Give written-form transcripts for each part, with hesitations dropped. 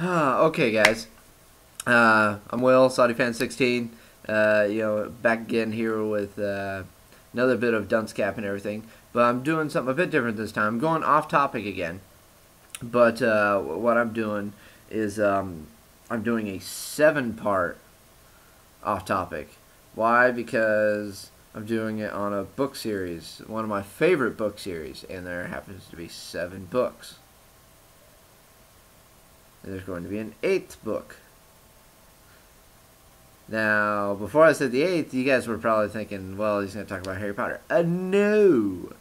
Okay, guys. I'm Will, SaudiFan16. Back again here with another bit of Dunce Cap and everything. But I'm doing something a bit different this time. I'm going off topic again. But what I'm doing is I'm doing a 7-part off topic. Why? Because I'm doing it on a book series, one of my favorite book series, and there happens to be 7 books. And there's going to be an 8th book. Now, before I said the 8th, you guys were probably thinking, well, he's going to talk about Harry Potter. No!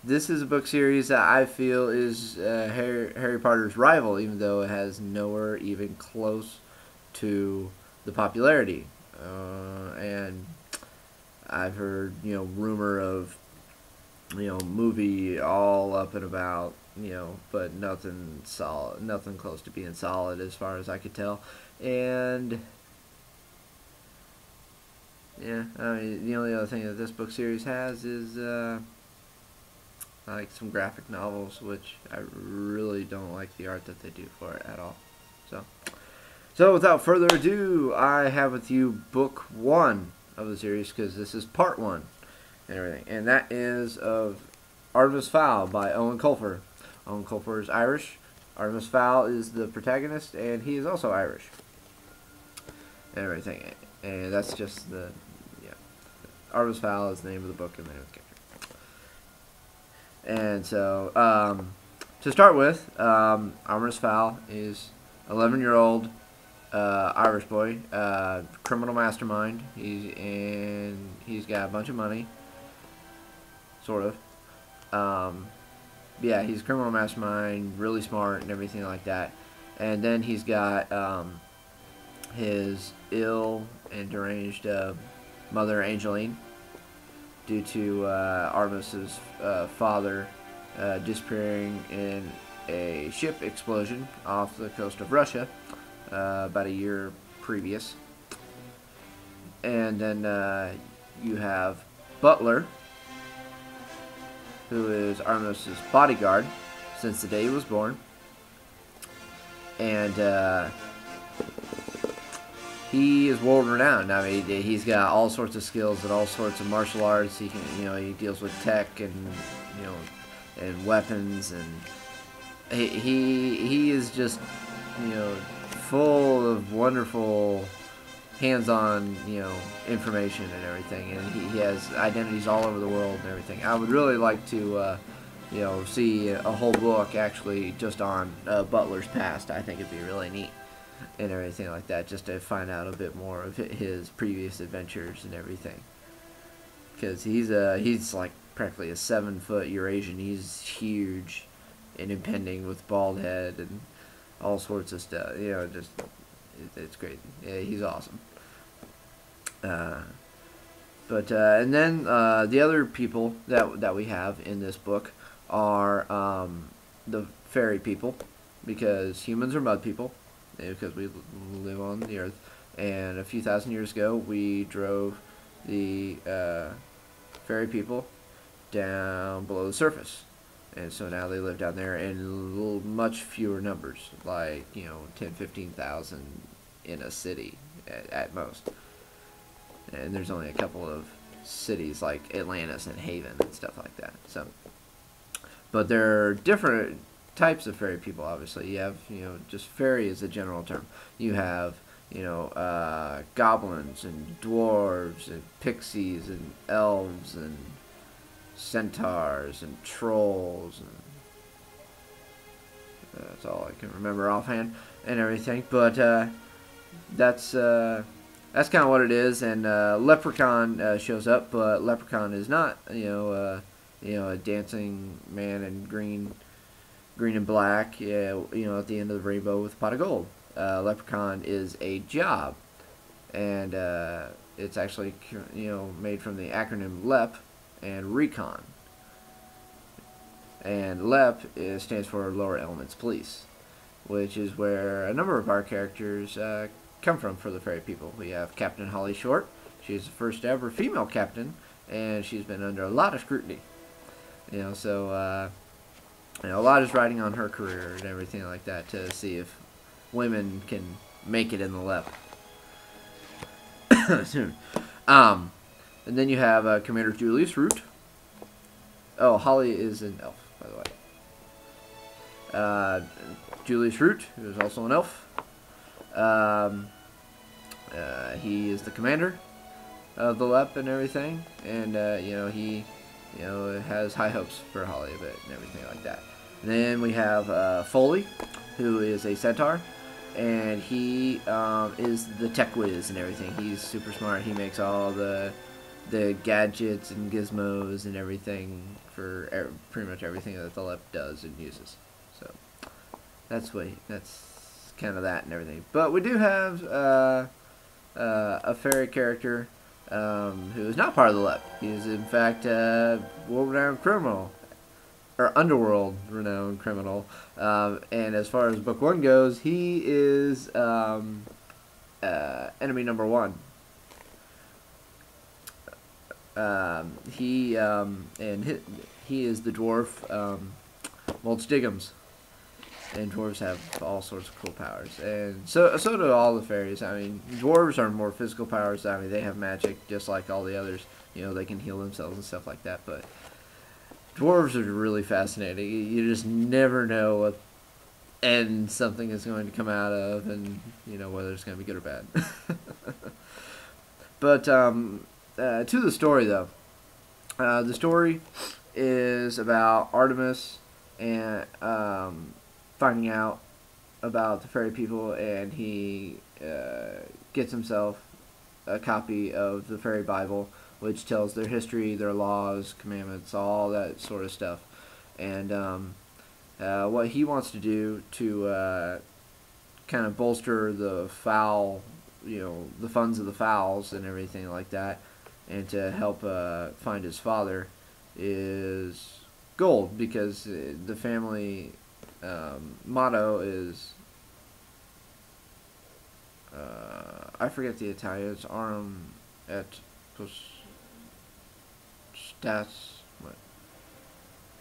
This is a book series that I feel is Harry Potter's rival, even though it has nowhere even close to the popularity. And I've heard, rumor of, movie all up and about, but nothing solid, nothing close to being solid as far as I could tell. And yeah, I mean, the only other thing that this book series has is like some graphic novels, which I really don't like the art that they do for it at all. So without further ado, I have with you book 1 of the series, because this is part 1 and everything, and that is of Artemis Fowl by Eoin Colfer. Eoin Colfer is Irish. Artemis Fowl is the protagonist, and he is also Irish and everything. And that's just the Artemis Fowl is the name of the book and the name of the character. And so to start with, Artemis Fowl is 11-year-old Irish boy, criminal mastermind. He's got a bunch of money, sort of. Yeah, he's a criminal mastermind, really smart and everything like that. And then he's got his ill and deranged mother, Angeline, due to Artemis's father disappearing in a ship explosion off the coast of Russia about a year previous. And then you have Butler, who is Artemis's bodyguard since the day he was born. And he is world renowned. I mean, he's got all sorts of skills and all sorts of martial arts. He can, he deals with tech and, and weapons, and he is just, full of wonderful hands-on, information and everything. And he has identities all over the world and everything. I would really like to, see a whole book actually just on Butler's past. I think it'd be really neat and everything like that, just to find out a bit more of his previous adventures and everything. Because he's like practically a 7-foot Eurasian. He's huge and impending with bald head and all sorts of stuff. Just it's crazy. Yeah, he's awesome. And then the other people that we have in this book are the fairy people, because humans are mud people, because we live on the earth, and a few thousand years ago we drove the fairy people down below the surface, and so now they live down there in much fewer numbers, like 10-15,000 in a city at most, and there's only a couple of cities like Atlantis and Haven and stuff like that. So, but there are different types of fairy people. Obviously, you have just fairy is a general term. You have goblins and dwarves and pixies and elves and centaurs and trolls, and that's all I can remember offhand and everything. But that's kind of what it is. And Leprechaun shows up, but Leprechaun is not a dancing man in green and black, at the end of the rainbow with a pot of gold. Leprechaun is a job, and it's actually made from the acronym LEP and Recon. And LEP stands for Lower Elements Police, which is where a number of our characters come from for the fairy people. We have Captain Holly Short. She's the first ever female captain, and she's been under a lot of scrutiny. So a lot is riding on her career and everything like that, to see if women can make it in the LEP soon. And then you have Commander Julius Root. Oh, Holly is an elf, by the way. Julius Root, who is also an elf. He is the commander of the LEP and everything, and he has high hopes for Holly a bit and everything like that. And then we have Foley, who is a centaur, and he is the tech whiz and everything. He's super smart. He makes all the gadgets and gizmos and everything for pretty much everything that the LEP does and uses. So that's kind of that and everything. But we do have a fairy character who is not part of the LEP. He is in fact a world-renowned criminal, or underworld renowned criminal. And as far as book 1 goes, he is enemy number 1. He is the dwarf Mulch Diggums. And dwarves have all sorts of cool powers, and so do all the fairies. I mean, dwarves are more physical powers. I mean, they have magic just like all the others. They can heal themselves and stuff like that. But dwarves are really fascinating. You just never know what end something is going to come out of, and whether it's going to be good or bad. But to the story, though, the story is about Artemis and finding out about the fairy people, and he gets himself a copy of the fairy Bible, which tells their history, their laws, commandments, all that sort of stuff. And what he wants to do to kind of bolster the fowl, the funds of the fowls and everything like that, and to help find his father, is gold, because the family motto is I forget the Italian. It's Aurum et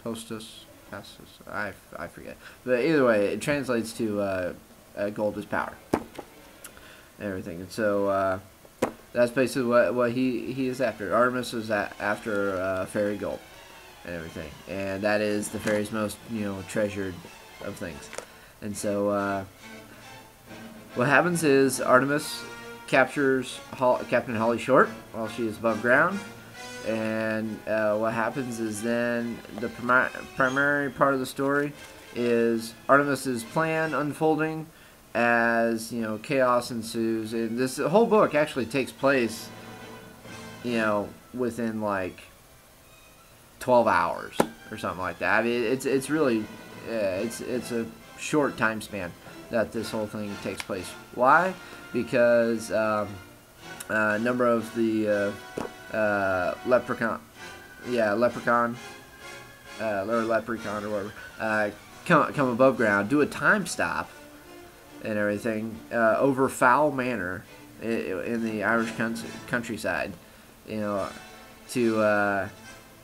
postus passus. I forget. But either way, it translates to gold is power and everything. And so that's basically what he is after. Artemis is after fairy gold and everything, and that is the fairy's most treasured of things. And so what happens is Artemis captures Captain Holly Short while she is above ground, and what happens is then the primary part of the story is Artemis's plan unfolding as chaos ensues. And this whole book actually takes place within like 12 hours or something like that. I mean, it's really it's a short time span that this whole thing takes place. Why? Because a number of the leprechaun or whatever come above ground, do a time stop and everything over Fowl Manor in the Irish countryside, to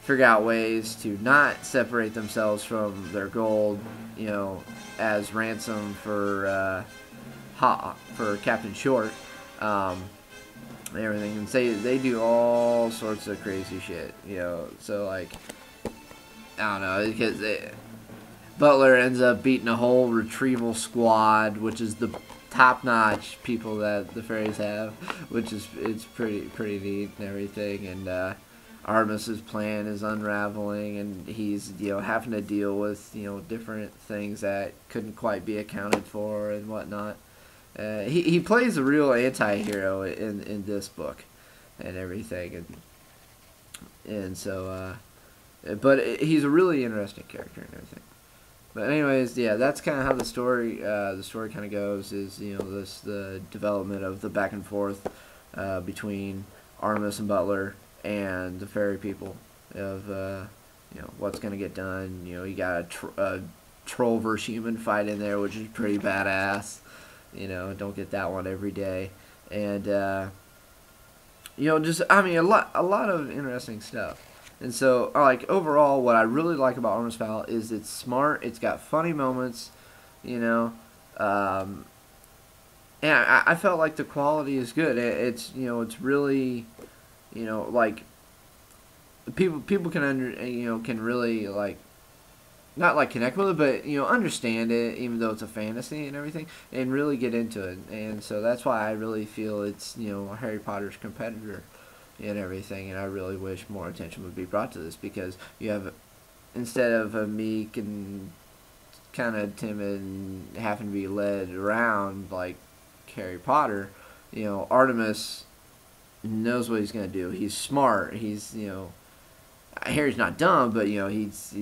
figure out ways to not separate themselves from their gold, as ransom for Captain Short, and everything. And they do all sorts of crazy shit, So like, I don't know, because Butler ends up beating a whole retrieval squad, which is the top-notch people that the fairies have, which is pretty neat and everything. And Artemis's plan is unraveling, and he's having to deal with different things that couldn't quite be accounted for and whatnot. He plays a real anti-hero in this book and everything, and so but he's a really interesting character and everything. But anyways, yeah, that's kind of how the story kind of goes. Is the development of the back and forth between Artemis and Butler and the fairy people of what's gonna get done. You got a troll versus human fight in there, which is pretty badass. Don't get that one every day. And just a lot of interesting stuff. And so, like, overall, what I really like about Artemis Fowl is it's smart. It's got funny moments. and I felt like the quality is good. It's it's really like people can can really like not like connect with it, but understand it, even though it's a fantasy and everything, and really get into it. And so that's why I really feel it's Harry Potter's competitor and everything. And I really wish more attention would be brought to this, because you have, instead of a meek and kind of timid and having to be led around like Harry Potter, Artemis knows what he's gonna do. He's smart. He's Harry's not dumb, but he's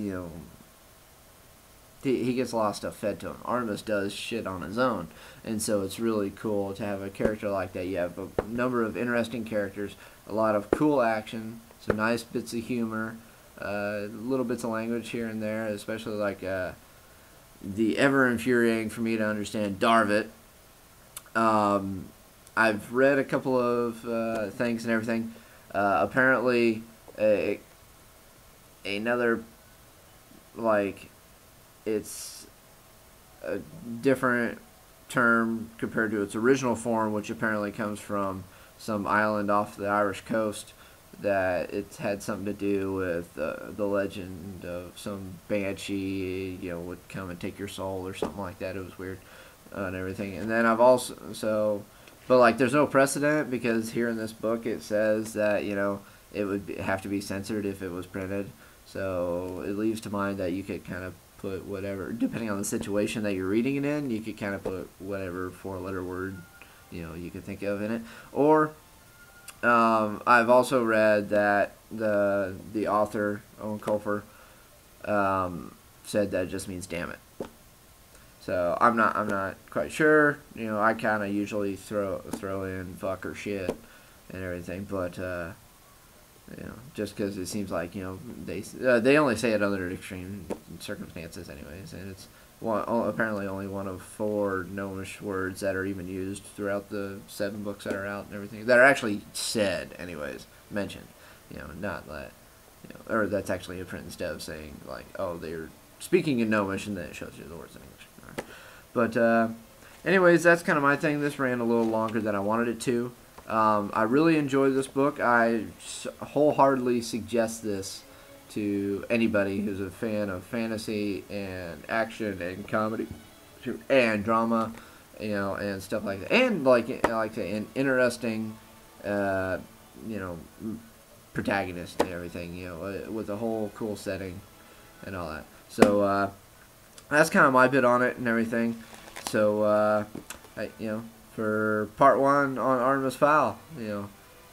he gets a lot of stuff fed to him. Artemis does shit on his own, and so it's really cool to have a character like that. You have a number of interesting characters, a lot of cool action, some nice bits of humor, little bits of language here and there, especially like the ever infuriating for me to understand Darvit. I've read a couple of things and everything. Apparently, another like it's a different term compared to its original form, which apparently comes from some island off the Irish coast, that it had something to do with the legend of some banshee, would come and take your soul or something like that. It was weird and everything. And then I've also, but like there's no precedent, because here in this book it says that, it would have to be censored if it was printed. So it leaves to mind that you could kind of put whatever, depending on the situation that you're reading it in, you could kind of put whatever four-letter word, you could think of in it. Or I've also read that the author, Eoin Colfer, said that it just means damn it. So I'm not quite sure. I kind of usually throw in fuck or shit and everything, but just because it seems like they only say it under extreme circumstances, anyways, and it's apparently only one of 4 gnomish words that are even used throughout the 7 books that are out and everything, that are actually said, anyways, mentioned, not that, or that's actually a print instead of saying like, oh, they're speaking in gnomish, and then it shows you the words in English. All right. But anyways, that's kind of my thing. This ran a little longer than I wanted it to. I really enjoyed this book. I wholeheartedly suggest this to anybody who's a fan of fantasy and action and comedy and drama, and stuff like that, and like an interesting, protagonist and everything, with a whole cool setting and all that. So that's kind of my bit on it and everything. So for part 1 on Artemis Fowl,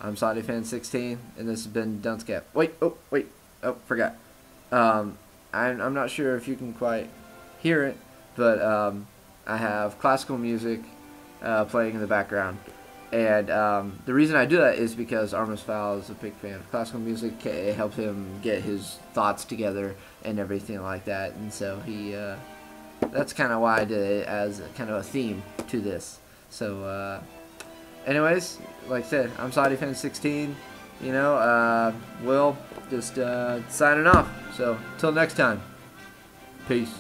I'm SadiFan16, and this has been Dunce Cap. Forgot. I'm not sure if you can quite hear it, but I have classical music playing in the background. And the reason I do that is because Artemis Fowl is a big fan of classical music. It helps him get his thoughts together and everything like that. And so that's kind of why I did it, as kind of a theme to this. So, anyways, like I said, I'm SadiFan16. Will just signing off. So, till next time. Peace.